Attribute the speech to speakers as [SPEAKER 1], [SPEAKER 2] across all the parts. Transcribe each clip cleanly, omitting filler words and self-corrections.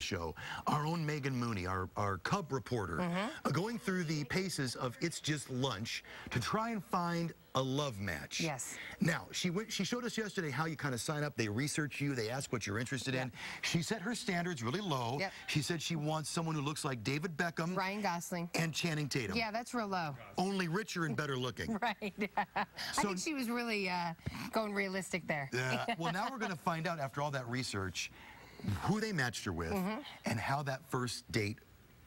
[SPEAKER 1] show, our own Megan Mooney, our Cub reporter, going through the paces of It's Just Lunch to try and find a love match.
[SPEAKER 2] Yes.
[SPEAKER 1] Now, she showed us yesterday how you kind of sign up. They research you. They ask what you're interested in. She set her standards really low. She said she wants someone who looks like David Beckham,
[SPEAKER 2] Ryan Gosling,
[SPEAKER 1] and Channing Tatum.
[SPEAKER 2] Yeah, that's real low.
[SPEAKER 1] Only richer and better looking.
[SPEAKER 2] Right. I think she was really going realistic there.
[SPEAKER 1] Well, now we're going to find out after all that research who they matched her with and how that first date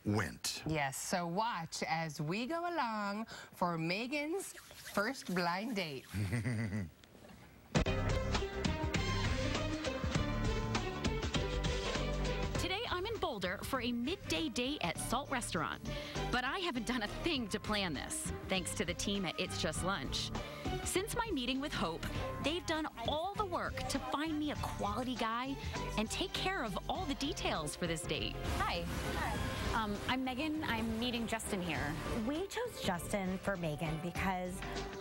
[SPEAKER 1] went.
[SPEAKER 2] Yes, so watch as we go along for Megan's first blind date.
[SPEAKER 3] Today I'm in Boulder for a midday date at Salt Restaurant, but I haven't done a thing to plan this, thanks to the team at It's Just Lunch. Since my meeting with Hope, they've done all the work to find me a quality guy and take care of all the details for this date.
[SPEAKER 4] Hi. I'm Megan. I'm meeting Justin here.
[SPEAKER 5] We chose Justin for Megan because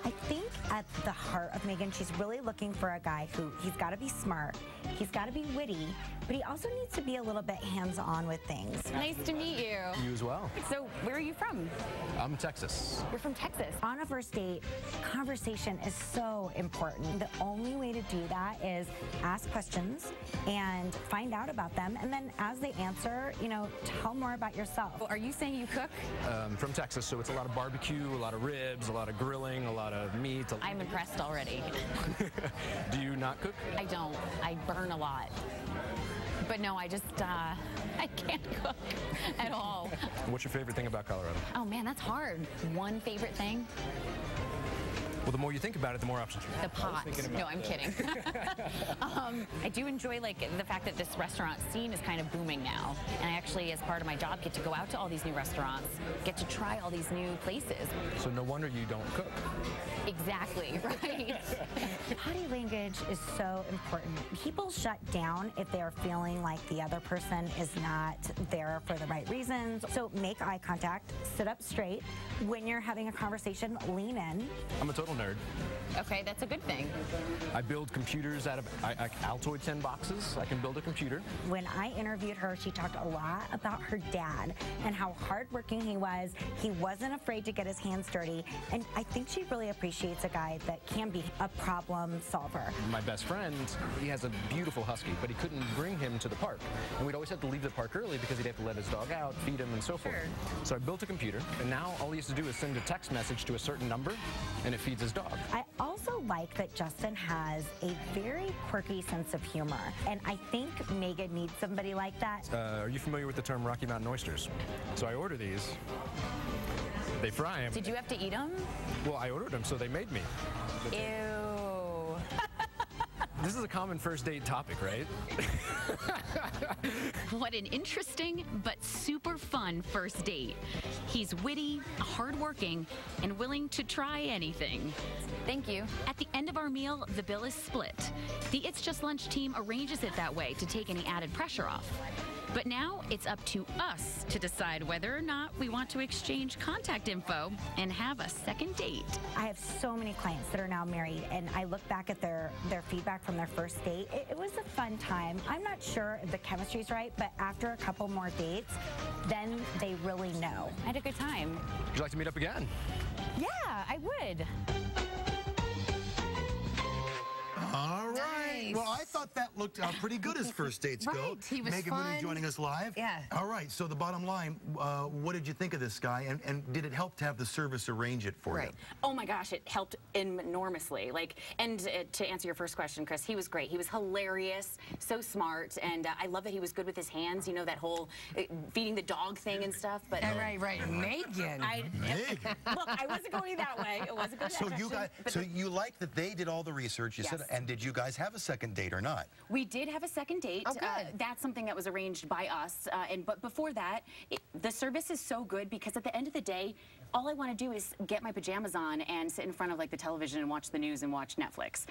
[SPEAKER 5] I think at the heart of Megan, she's really looking for a guy who, he's got to be smart, he's got to be witty, but he also needs to be a little bit hands-on with things.
[SPEAKER 4] Nice to meet you.
[SPEAKER 6] You as well.
[SPEAKER 4] So, where are you from?
[SPEAKER 6] I'm Texas.
[SPEAKER 4] You're from Texas.
[SPEAKER 5] On a first date, conversation is so important. The only way to do that is ask questions and find out about them, and then as they answer, you know, tell more about yourself.
[SPEAKER 4] Are you saying you cook?
[SPEAKER 6] From Texas, so it's a lot of barbecue, a lot of ribs, a lot of grilling, a lot of meat.
[SPEAKER 4] I'm impressed already.
[SPEAKER 6] Do you not cook?
[SPEAKER 4] I don't. I burn a lot. But no, I just, I can't cook at all.
[SPEAKER 6] What's your favorite thing about Colorado?
[SPEAKER 4] Oh man, that's hard. One favorite thing?
[SPEAKER 6] Well, the more you think about it, the more options you have.
[SPEAKER 4] The pot. No, I'm kidding. I do enjoy like the fact that this restaurant scene is kind of booming now. And I actually, as part of my job, get to go out to all these new restaurants, get to try all these new places.
[SPEAKER 6] So no wonder you don't cook.
[SPEAKER 4] Exactly, right?
[SPEAKER 5] Body language is so important. People shut down if they are feeling like the other person is not there for the right reasons. So make eye contact, sit up straight. When you're having a conversation, lean in.
[SPEAKER 6] I'm a total nerd.
[SPEAKER 4] Okay, that's a good thing.
[SPEAKER 6] I build computers out of Altoid 10 boxes. I can build a computer.
[SPEAKER 5] When I interviewed her, she talked a lot about her dad and how hardworking he was. He wasn't afraid to get his hands dirty, and I think she really appreciates a guy that can be a problem solver.
[SPEAKER 6] My best friend, he has a beautiful husky, but he couldn't bring him to the park. And we'd always have to leave the park early because he'd have to let his dog out, feed him, and so forth. So I built a computer, and now all he has to do is send a text message to a certain number, and it feeds his dog.
[SPEAKER 5] I also like that Justin has a very quirky sense of humor, and I think Megan needs somebody like that.
[SPEAKER 6] Are you familiar with the term Rocky Mountain oysters? So I order these. They fry them.
[SPEAKER 4] Did you have to eat them?
[SPEAKER 6] Well, I ordered them, so they made me.
[SPEAKER 4] Ew.
[SPEAKER 6] This is a common first date topic, right?
[SPEAKER 3] What an interesting but super fun first date. He's witty, hardworking, and willing to try anything.
[SPEAKER 4] Thank you.
[SPEAKER 3] At the end of our meal, the bill is split. The It's Just Lunch team arranges it that way to take any added pressure off. But now it's up to us to decide whether or not we want to exchange contact info and have a second date.
[SPEAKER 5] I have so many clients that are now married, and I look back at their feedback from their first date. It was a fun time. I'm not sure if the chemistry's right, but after a couple more dates, then they really know.
[SPEAKER 4] I had a good time.
[SPEAKER 6] Would you like to meet up again?
[SPEAKER 4] Yeah, I would.
[SPEAKER 1] All right. Well, I thought that looked pretty good as first dates go.
[SPEAKER 2] Right, he was
[SPEAKER 1] Megan Mooney joining us live.
[SPEAKER 2] Yeah.
[SPEAKER 1] All right, so the bottom line, what did you think of this guy, and did it help to have the service arrange it for you?
[SPEAKER 4] Oh my gosh, it helped enormously. And to answer your first question, Chris, he was great. He was hilarious, so smart, and I love that he was good with his hands. You know, that whole feeding the dog thing and stuff. But
[SPEAKER 2] Right. Megan.
[SPEAKER 4] Look, I wasn't going that way. It wasn't going that
[SPEAKER 1] So
[SPEAKER 4] direction.
[SPEAKER 1] you guys, so you like that they did all the research, you said, and did you guys have a second date or not?
[SPEAKER 4] We did have a second date.
[SPEAKER 2] Oh, good.
[SPEAKER 4] That's something that was arranged by us. But before that, the service is so good because at the end of the day, all I want to do is get my pajamas on and sit in front of like the television and watch the news and watch Netflix.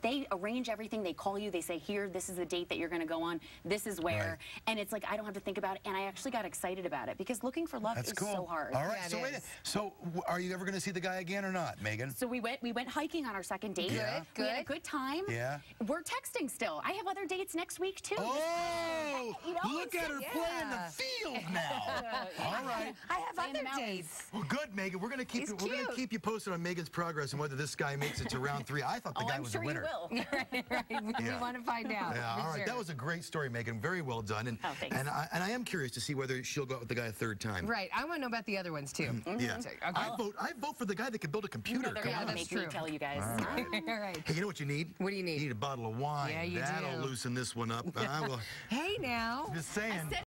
[SPEAKER 4] They arrange everything. They call you. They say, here, this is the date that you're going to go on. This is where.
[SPEAKER 1] Right.
[SPEAKER 4] And it's like, I don't have to think about it. And I actually got excited about it because looking for love is so hard.
[SPEAKER 1] All right.
[SPEAKER 2] Yeah,
[SPEAKER 1] so are you ever going to see the guy again or not, Megan?
[SPEAKER 4] So we went hiking on our second date.
[SPEAKER 1] Yeah.
[SPEAKER 4] We had a good time.
[SPEAKER 1] Yeah.
[SPEAKER 4] We're texting still. I have other dates next week too.
[SPEAKER 1] Oh,
[SPEAKER 4] You know,
[SPEAKER 1] look at her playing the field now. All right.
[SPEAKER 2] I have
[SPEAKER 4] Playing the
[SPEAKER 2] other
[SPEAKER 4] mountains.
[SPEAKER 2] dates.
[SPEAKER 1] Well, good, Megan. We're gonna keep you posted on Megan's progress and whether this guy makes it to round 3. I thought the guy
[SPEAKER 4] I'm
[SPEAKER 1] was
[SPEAKER 4] sure
[SPEAKER 1] the winner.
[SPEAKER 4] You will.
[SPEAKER 2] Right. We want to find out.
[SPEAKER 1] Yeah, all right.
[SPEAKER 2] Sure.
[SPEAKER 1] That was a great story, Megan. Very well done. And,
[SPEAKER 4] thanks.
[SPEAKER 1] and I am curious to see whether she'll go out with the guy a third time.
[SPEAKER 2] Right. I want to know about the other ones, too.
[SPEAKER 1] Yeah.
[SPEAKER 2] Okay.
[SPEAKER 1] I vote for the guy that can build a computer.
[SPEAKER 4] They're
[SPEAKER 1] Come
[SPEAKER 4] going
[SPEAKER 1] on.
[SPEAKER 4] to
[SPEAKER 2] that's
[SPEAKER 4] make me
[SPEAKER 2] true.
[SPEAKER 4] tell you guys.
[SPEAKER 2] All right.
[SPEAKER 1] Hey, you know what you need?
[SPEAKER 2] What do you need?
[SPEAKER 1] You need a bottle of wine.
[SPEAKER 2] Yeah, you
[SPEAKER 1] That'll
[SPEAKER 2] do.
[SPEAKER 1] loosen this one up. I will.
[SPEAKER 2] Hey, now.
[SPEAKER 1] Just saying.